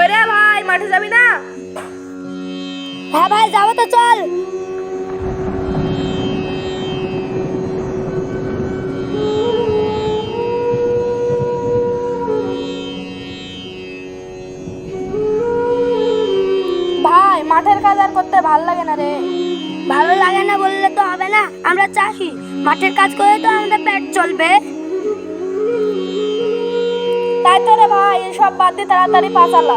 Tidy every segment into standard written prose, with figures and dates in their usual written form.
কই রে ভাই, মাঠে যাবি না? হ্যাঁ ভাই যাবো তো, চল। ভাই মাঠের কাজ আর করতে ভাল লাগে না রে। ভালো লাগে না বললে তো হবে না, আমরা চাষি, মাঠের কাজ করে তো আমাদের পেট চলবে। তাই তো রে ভাই, এসব বাদ দিয়ে তাড়াতাড়ি পা চালা।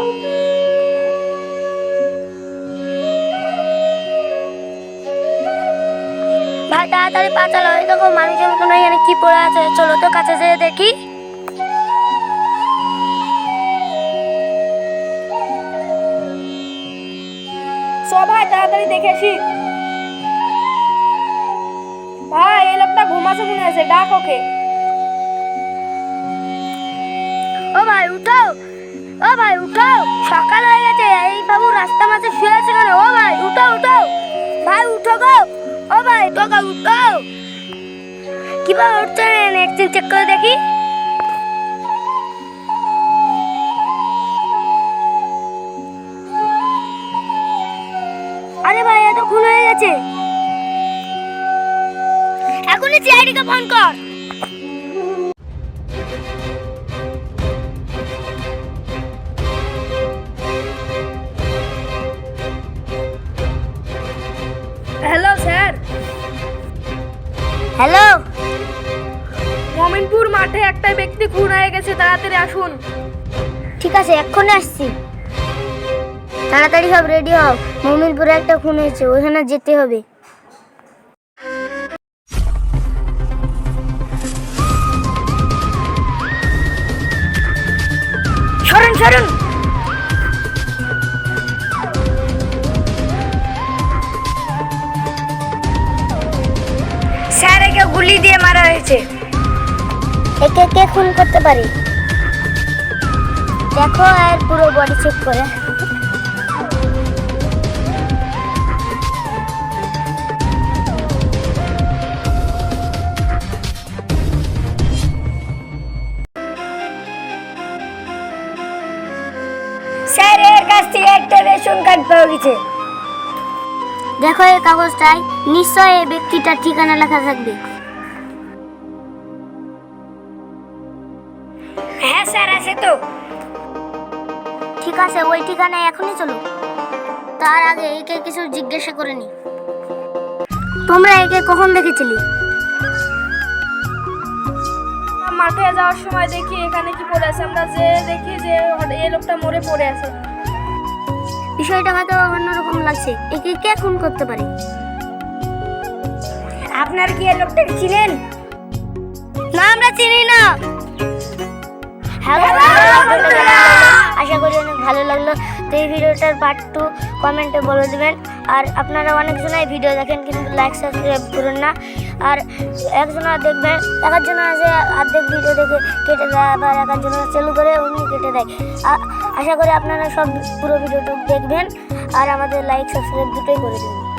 ভাই তাড়াতাড়ি পা চালাও, এই দেখো মানুষের মতন এখানে কি পড়ে আছে, চলো তো কাছে যেয়ে দেখি। সব ভাই তাড়াতাড়ি দেখে আসি। ভাই এই লোকটা ঘুমাচ্ছে মনে আছে, ডাক ওকে। ও ভাই উঠো, ও ভাই উঠো, সকাল হয়ে গেছে, এই বাবু রাস্তা মাঝে শুয়ে আছে কেন? ও ভাই উঠো উঠো, ভাই উঠো গো, ও ভাই তোকে উঠো। কিভাবে উঠছে একদিন চেক করে দেখি। আরে ভাই এত খুন হয়ে গেছে, এখনই সিআইডিকে ফোন কর। Hello sir. হ্যালো, মমিনপুর মাঠে একটা ব্যক্তি খুন হয়ে গেছে, তাড়াতাড়ি আসুন। ঠিক আছে এক্ষুনি আসছি। তাড়াতাড়ি সব রেডি হও, মমিনপুরে একটা খুন হয়েছে, ওখানে যেতে হবে। সরুন সরুন। স্যার একে গুলি দিয়ে মারা হয়েছে। একে কে খুন করতে পারে দেখো, আর পুরো বডি চেক করে। স্যার এর কাছ থেকে একটা রেশন কার্ড পাওয়া গেছে। দেখো এই কাগজটায় নিশ্চয়ই এই ব্যক্তিটার ঠিকানা লেখা থাকবে। হ্যাঁ স্যার আছে তো। ঠিক আছে ওই ঠিকানায় এখনই চলো। তার আগে একে কিছু জিজ্ঞাসা করে নি। তোমরা একে কখন দেখেছিলে? মাঠে যাওয়ার সময় দেখি এখানে কি পড়ে আছে, আমরা যে দেখি যে এই লোকটা মরে পড়ে আছে। বিষয়টা হয়তো অন্যরকম লাগছে, একে কে খুন করতে পারে? আপনারা কি এই লোকটাকে চিনেন? না আমরা চিনি না। আশা করি অনেক ভালো লাগলো। তো এই ভিডিওটার পার্ট 2 কমেন্টে বলে দেবেন। আর আপনারা অনেকজনাই ভিডিও দেখেন কিন্তু লাইক সাবস্ক্রাইব করুন না। আর একজনা দেখবেন, একজন আছে অর্ধেক ভিডিও দেখে কেটে দেয়, আবার একজন চালু করে অমনি কেটে দেয়। আশা করি আপনারা সব পুরো ভিডিওটা দেখবেন আর আমাদের লাইক সাবস্ক্রাইব দুটোই করে দেবেন।